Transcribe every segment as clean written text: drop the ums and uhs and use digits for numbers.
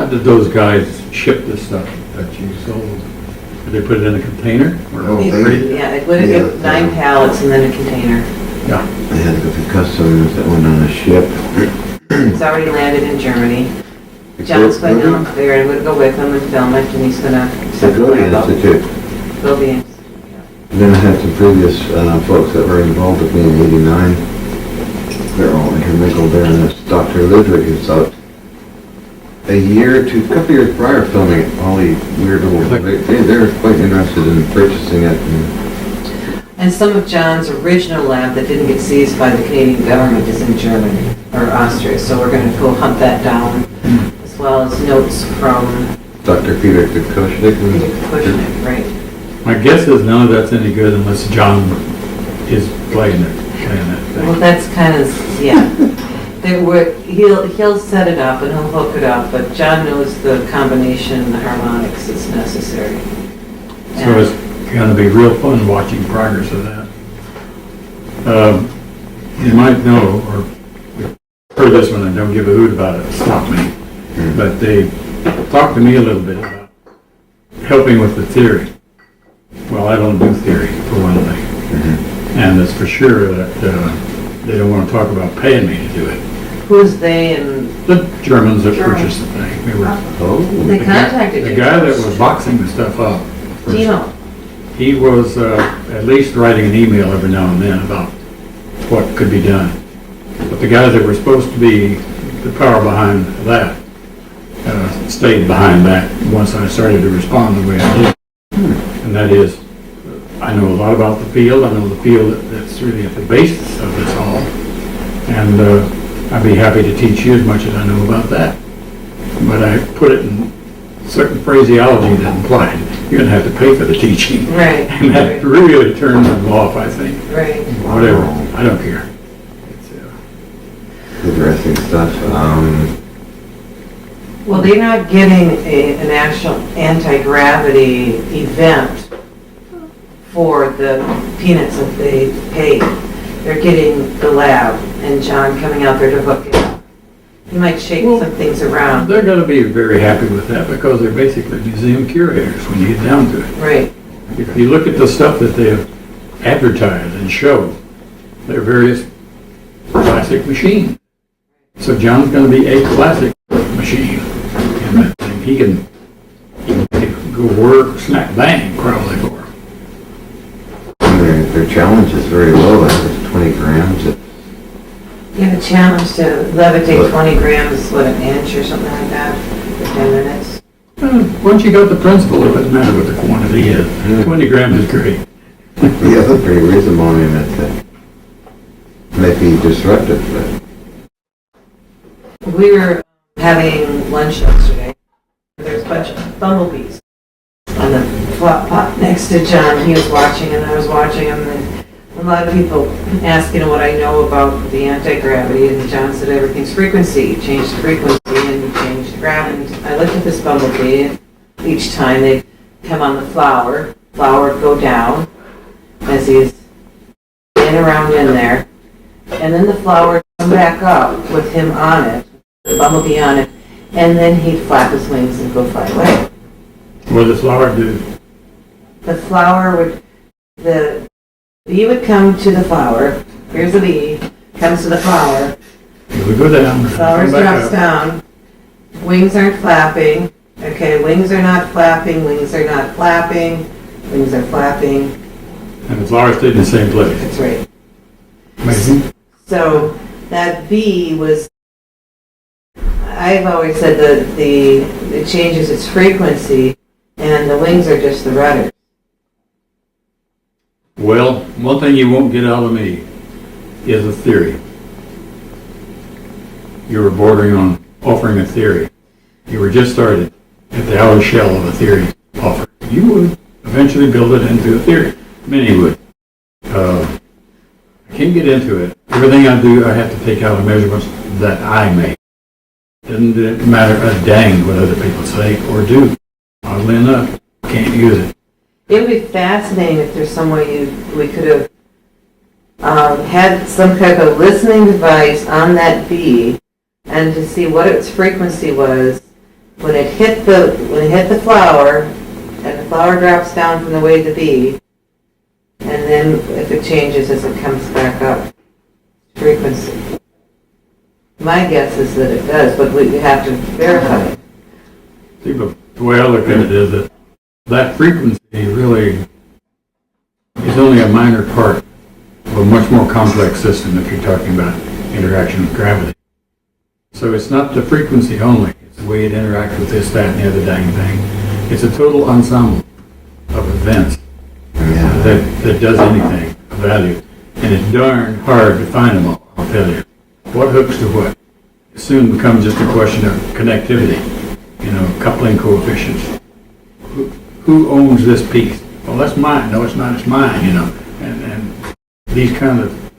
How did those guys ship this stuff that you sold? Did they put it in a container? Or Oh, they- freight? Yeah, it would have Yeah, been 9 pallets and then a container. Yeah. They had to go through customs that went on a ship. It's already landed in Germany. John's going down there, I'm gonna go with him and film it, and he's gonna The Goethe Institute. Go be. And then I had some previous folks that were involved with me in '89. They're all intermingled there, and it's Dr. Ludwig who's out a couple years prior filming it. All these weird little, they're quite interested in purchasing it. And some of John's original lab that didn't get seized by the Canadian government is in Germany, or Austria, so we're gonna go hunt that down, as well as notes from Dr. Peter Kukoshnik. Peter Kushnick, right? My guess is none of that's any good unless John is playing that Well, thing. that's kind of, yeah. He'll set it up and he'll hook it up, but John knows the combination, the harmonics that's necessary. So it's gonna be real fun watching progress of that. You might know, or heard this one, and don't give a hoot about it, stop me. But they talked to me a little bit about helping with the theory. Well, I don't do theory, for one thing. And it's for sure that they don't want to talk about paying me to do it. Who's they and, The Germans that purchased the thing, they were... Oh, they contacted you? The guy that was boxing the stuff up, Dino. he was at least writing an email every now and then about what could be done. But the guys that were supposed to be the power behind that stayed behind that once I started to respond the way I did. And that is, I know a lot about the field. I know the field that's really at the basis of this all. And I'd be happy to teach you as much as I know about that. But I put it in certain phraseology that implied you're going to have to pay for the teaching. Right. And that really turns them off, I think. Right. Whatever, I don't care. It's, interesting stuff. Well, they're not getting an actual anti-gravity event for the peanuts that they paid. They're getting the lab and John coming out there to hook it up. He might shake some things around. They're going to be very happy with that because they're basically museum curators when you get down to it. Right. If you look at the stuff that they have advertised and show, they're various classic machines. So John's going to be a classic machine in that thing. He can go work, snap, bang, probably for him. Their challenge is very low. It's 20 grams. You have a challenge to levitate 20 grams, what, an inch or something like that for 10 minutes? Once you got the principle, it doesn't matter what the quantity is. 20 grams is great. Yeah, that's pretty reasonable. I mean, it may be disruptive, but We were having lunch yesterday. There's a bunch of bumblebees on the flat pot next to John. He was watching and I was watching him. And a lot of people ask, what I know about the anti-gravity. And John said everything's frequency. You change the frequency and you change the gravity. I looked at this bumblebee and each time they come on the flower would go down as he's in around in there. And then the flower would come back up with him on it, the bumblebee on it, and then he'd flap his wings and go fly away. What does the flower do? The flower would, the bee would come to the flower, here's the bee, comes to the flower, It would go down. flower come back drops up. down, wings aren't flapping, okay, wings are not flapping, wings are not flapping, wings are flapping, And the flower stayed in the same place. that's right. Amazing. So that bee was, I've always said that it changes its frequency and the wings are just the rudder. Well, one thing you won't get out of me is a theory. You were bordering on offering a theory. You were just started at the outer shell of a theory offer. You would eventually build it into a theory. Many would. I can't get into it. Everything I do, I have to take out the measurements that I make. Doesn't matter a dang what other people say or do. Oddly enough, can't use it. It would be fascinating if there's some way we could have had some kind of listening device on that bee and to see what its frequency was when it hit the flower, and the flower drops down from the way to be, and then if it changes as it comes back up, frequency. My guess is that it does, but we have to verify it. See, but the way I look at it is that that frequency really is only a minor part of a much more complex system if you're talking about interaction with gravity. So it's not the frequency only, it's the way it interacts with this, that, and the other dang thing. It's a total ensemble of events Yeah. that does anything of value. And it's darn hard to find them all, I'll tell you. What hooks to what? It soon becomes just a question of connectivity, coupling coefficients. Who owns this piece? Well, that's mine. No, it's not. It's mine, And these kind of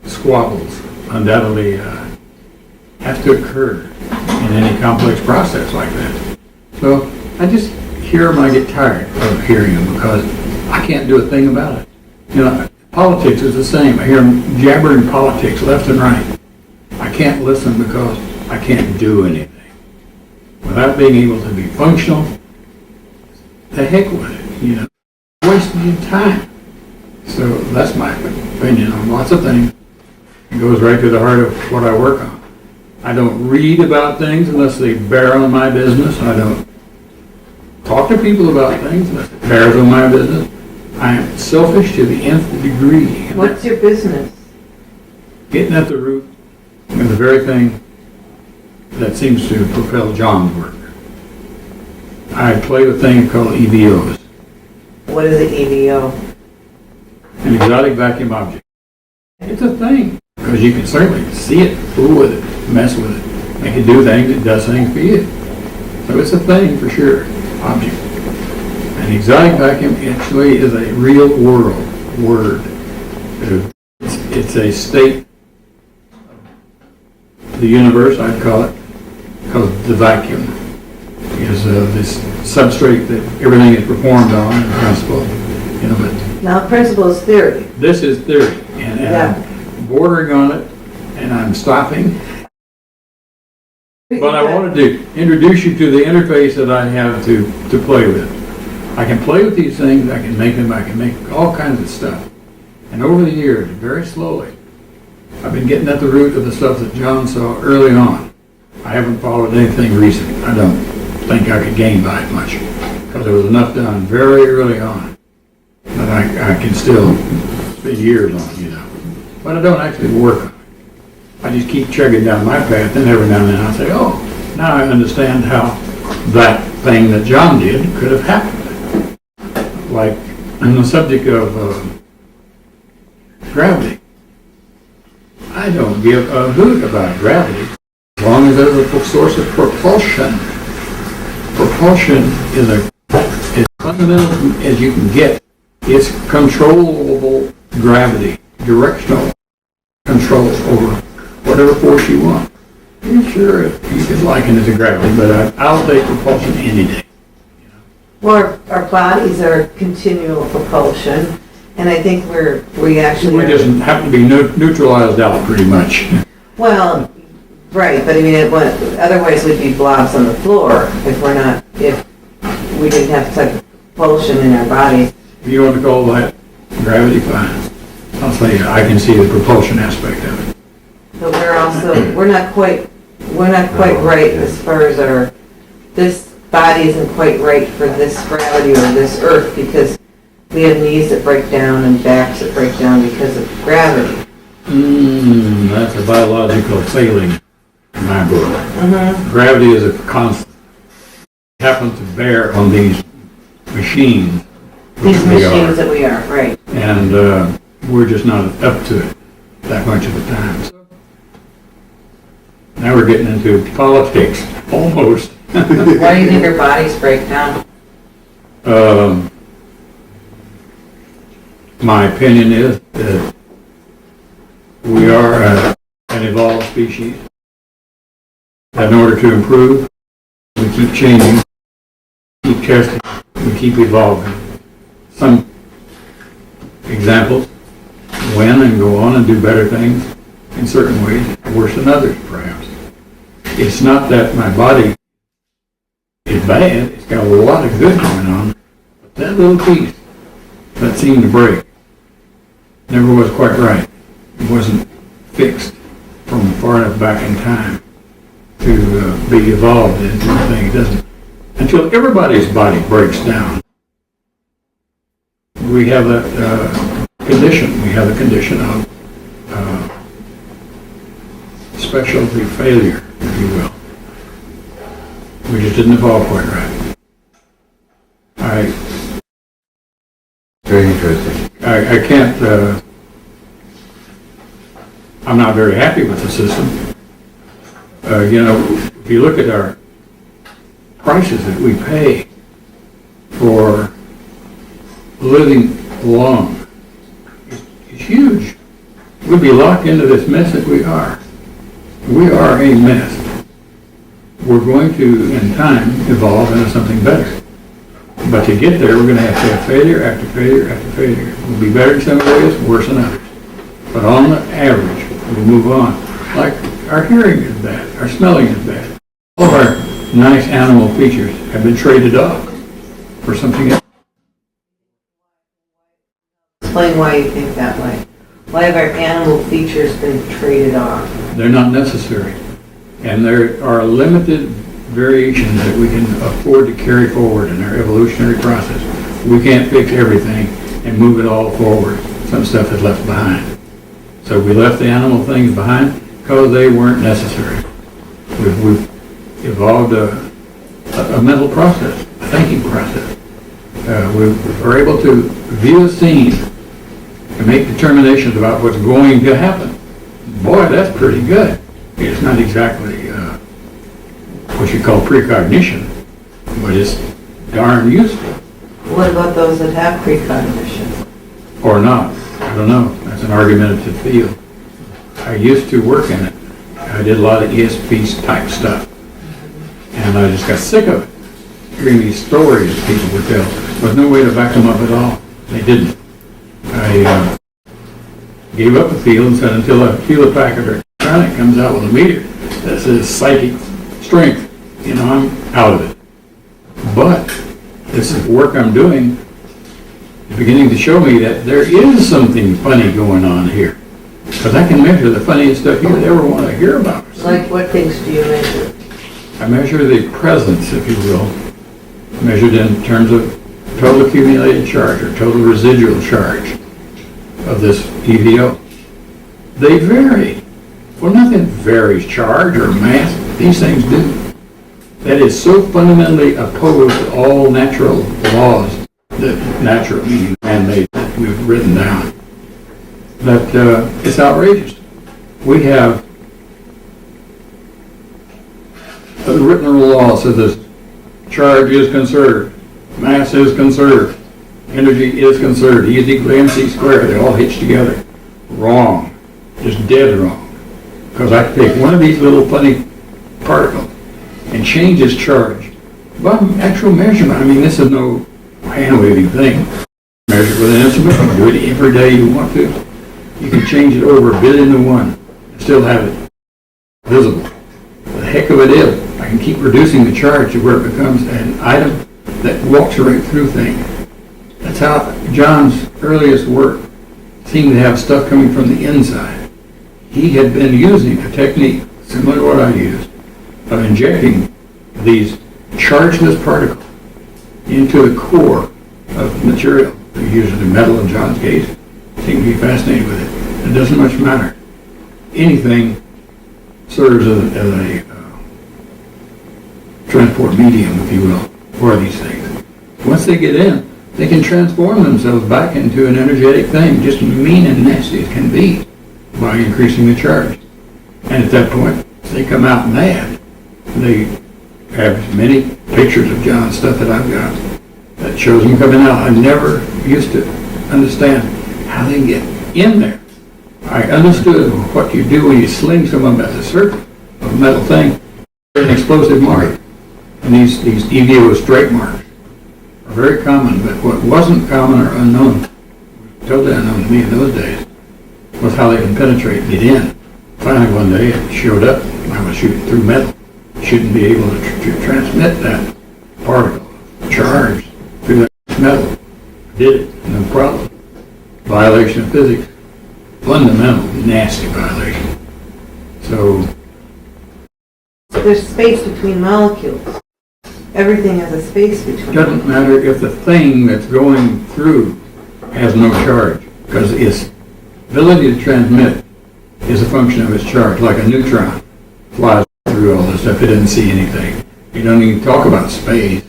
squabbles undoubtedly have to occur in any complex process like that. So I just hear them, I get tired of hearing them because I can't do a thing about it. Politics is the same. I hear them jabbering politics left and right. I can't listen because I can't do anything. Without being able to be functional, the heck with it, wasting your time. So that's my opinion on lots of things. It goes right to the heart of what I work on. I don't read about things unless they bear on my business. I don't talk to people about things unless it bears on my business. I am selfish to the nth degree. What's your business? Getting at the root of the very thing that seems to propel John's work. I play with things called EVOs, What is an EVO? an exotic vacuum object. It's a thing, because you can certainly see it, fool with it, mess with it, make it do things, it does things for you. So it's a thing for sure, object. An exotic vacuum actually is a real world word. It's a state of the universe, I'd call it, because the vacuum is this substrate that everything is performed on in principle. But Now, principle is theory. this is theory, and I'm bordering on it, and I'm stopping. But I wanted to introduce you to the interface that I have to play with. I can play with these things, I can make them, I can make all kinds of stuff. And over the years, very slowly, I've been getting at the root of the stuff that John saw early on. I haven't followed anything recent. I don't think I could gain by it much, because there was enough done very early on that I can still spend years on, But I don't actually work on it. I just keep chugging down my path, and every now and then I say, oh, now I understand how that thing that John did could have happened. Like on the subject of gravity. I don't give a hoot about gravity as long as there's a source of propulsion. Propulsion is as fundamental as you can get. It's controllable gravity, directional control over whatever force you want. I'm sure you could liken it to gravity, but I'll take propulsion any day. Well, our bodies are continual propulsion, and I think we actually We just happen to be neutralized out pretty much. Well, right, but I mean, otherwise we'd be blobs on the floor if we didn't have such propulsion in our bodies. If you want to call that gravity, fine. I'll say I can see the propulsion aspect of it. But we're not quite right as far as this body isn't quite right for this gravity or this earth, because we have knees that break down and backs that break down because of gravity. That's a biological failing in my book. Gravity is a constant. It happens to bear on these machines. These machines that we are, right. And we're just not up to it that much of the time. So now we're getting into politics, almost. Why do you think our bodies break down? My opinion is that we are an evolved species. That in order to improve, we keep changing, keep testing, we keep evolving. Some examples win and go on and do better things in certain ways, worse than others perhaps. It's not that my body is bad, it's got a lot of good going on, but that little piece that seemed to break never was quite right. It wasn't fixed from far enough back in time to be evolved into the thing. It doesn't, until everybody's body breaks down. We have that condition. We have the condition of specialty failure, if you will. We just didn't evolve quite right. Very interesting. I can't, I'm not very happy with the system. If you look at our prices that we pay for living long, it's huge. We'd be locked into this mess that we are. We are a mess. We're going to, in time, evolve into something better. But to get there, we're going to have failure after failure after failure. We'll be better in some areas, worse in others. But on the average, we'll move on. Like our hearing is bad, our smelling is bad. All of our nice animal features have been traded off for something else. Explain why you think that way. Why have our animal features been traded off? They're not necessary. And there are limited variations that we can afford to carry forward in our evolutionary process. We can't fix everything and move it all forward. Some stuff is left behind. So we left the animal things behind because they weren't necessary. We've evolved a mental process, a thinking process. We are able to view a scene and make determinations about what's going to happen. Boy, that's pretty good. It's not exactly what you call precognition, but it's darn useful. What about those that have precognition? Or not. I don't know. That's an argumentative field. I used to work in it. I did a lot of ESP type stuff. And I just got sick of it. Hearing these stories people would tell. There was no way to back them up at all. They didn't. I gave up the field and said until a Hewlett Packard electronic comes out with a meter that says psychic strength, I'm out of it. But this is work I'm doing is beginning to show me that there is something funny going on here. Because I can measure the funniest stuff you'd ever want to hear about. Like what things do you measure? I measure the presence, if you will, measured in terms of total accumulated charge or total residual charge of this EVO. They vary. Well, nothing varies charge or mass. These things do. That is so fundamentally opposed to all natural laws, that natural meaning man-made, that we've written down, that it's outrageous. We have the written law says this: charge is conserved, mass is conserved, energy is conserved, E is equal to mc squared. They all hitch together. Wrong. Just dead wrong. Because I can take one of these little funny particles and change its charge by actual measurement. I mean, this is no hand-waving thing. Measure with an instrument, you can do it every day you want to. You can change it over 1 billion to 1 and still have it visible. The heck of it is, I can keep reducing the charge to where it becomes an item that walks right through things. That's how John's earliest work seemed to have stuff coming from the inside. He had been using a technique similar to what I used of injecting these chargeless particles into the core of material. They usually metal in John's case. Seemed to be fascinated with it. It doesn't much matter. Anything serves as a transport medium, if you will, for these things. Once they get in, they can transform themselves back into an energetic thing, just mean and nasty as can be, by increasing the charge. And at that point, they come out mad. They have many pictures of John's stuff that I've got that shows them coming out. I never used to understand how they get in there. I understood what you do when you sling someone at the circle of a metal thing, an explosive mark. And these EVO strike marks are very common, but what wasn't common or unknown, totally unknown to me in those days, was how they can penetrate and get in. Finally one day it showed up. I was shooting through metal. Shouldn't be able to transmit that particle, charge through that metal. Did it, no problem. Violation of physics. Fundamental, nasty violation. So, There's space between molecules. Everything has a space between. it doesn't matter if the thing that's going through has no charge, because its ability to transmit is a function of its charge, like a neutron flies through all this stuff, it doesn't see anything. You don't even talk about space,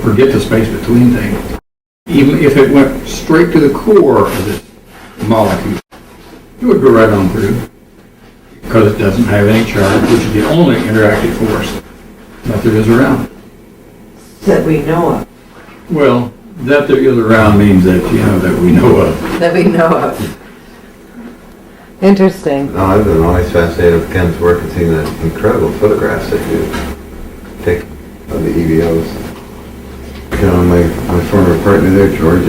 forget the space between things. Even if it went straight to the core of this molecule, it would go right on through, because it doesn't have any charge, which is the only interactive force that there is around. That we know of. Well, that there is around means that, that we know of. That we know of. Interesting. No, I've been always fascinated with Ken's work and seeing the incredible photographs that you take of the EVOs. My former partner there, George,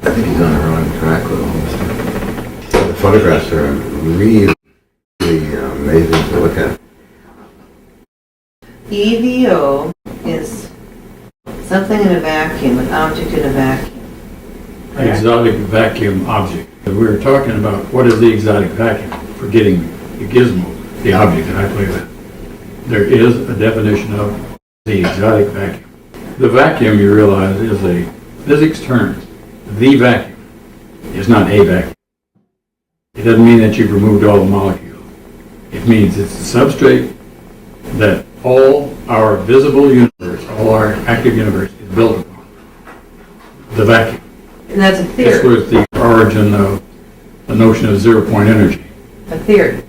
I think he's on the wrong track with all this stuff. The photographs are really amazing to look at. EVO is something in a vacuum, an object in a vacuum. Exotic vacuum object. We were talking about what is the exotic vacuum, forgetting the gizmo, the object that I play with. There is a definition of the exotic vacuum. The vacuum, you realize, is a physics term. The vacuum is not a vacuum. It doesn't mean that you've removed all the molecules. It means it's the substrate that all our visible universe, all our active universe is built upon. The vacuum. And that's a This theory. was the origin of the notion of zero-point energy. A theory.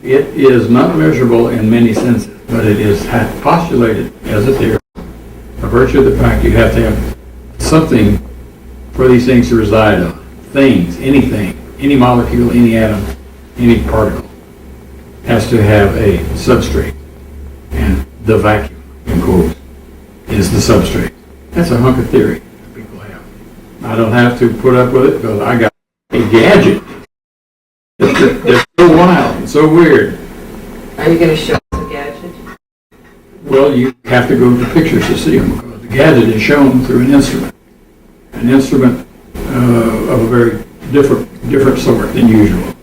It is not measurable in many senses, but it is postulated as a theory. By virtue of the fact you have to have something for these things to reside on. Things, anything, any molecule, any atom, any particle has to have a substrate. And the vacuum, in quotes, is the substrate. That's a hunk of theory that people have. I don't have to put up with it because I got a gadget. It's so wild and so weird. Are you going to show us a gadget? Well, you have to go to pictures to see them because the gadget is shown through an instrument. An instrument of a very different sort than usual.